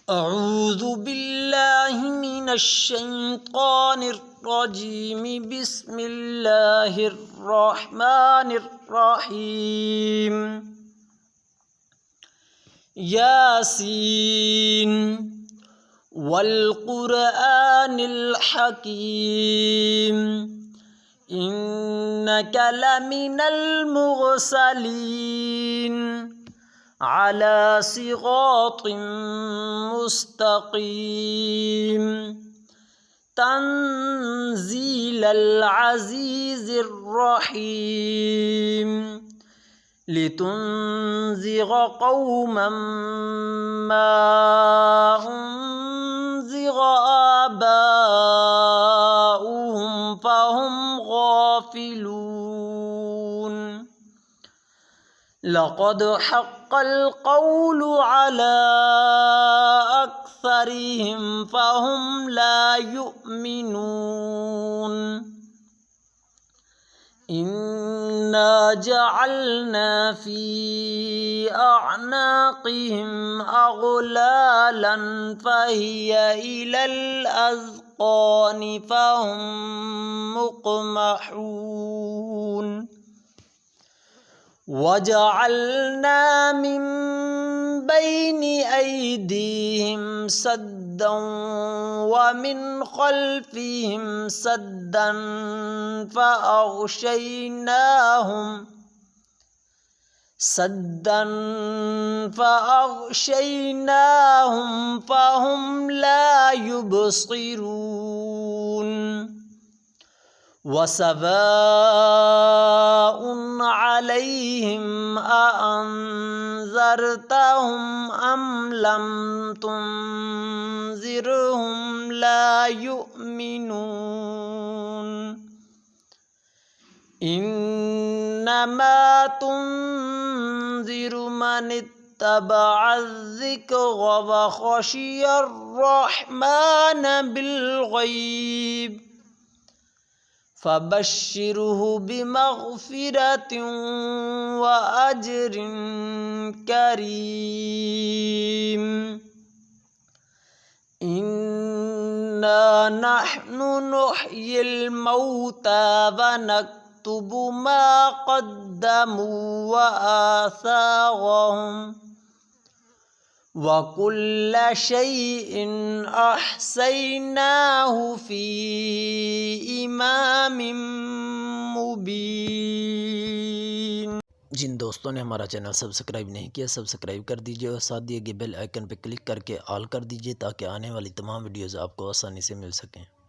أعوذ بالله من الشيطان الرجيم بسم الله الرحمن الرحيم ياسين والقرآن الحكيم إنك لمن المرسلين على صراط مستقيم تنزيل العزيز الرحيم لتنذر قوما ما أنذر آباؤهم فهم غافلون لقد حق القول على أكثرهم فهم لا يؤمنون إنا جعلنا في أعناقهم أغلالا فهي إلى الأذقان فهم مقمحون وجعلنا من بين أيديهم سدا ومن خلفهم سدا فأغشيناهم فهم لا يبصرون وسواء عليهم أأنذرتهم أم لم تنذرهم لا يؤمنون إنما تنذر من اتبع الذكر وخشي الرحمن بالغيب فبشره بمغفرة وأجر كريم إنا نحن نحيي الموتى ونكتب ما قدموا وآثارهم وكل شيء أحصيناه في इमाम मुबीन। जिन दोस्तों ने हमारा चैनल सब्सक्राइब नहीं किया सब्सक्राइब कर दीजिए और साथ दिए गए बेल आइकन पर क्लिक करके ऑल कर दीजिए ताकि आने वाली तमाम वीडियोज़ आपको आसानी से मिल सकें।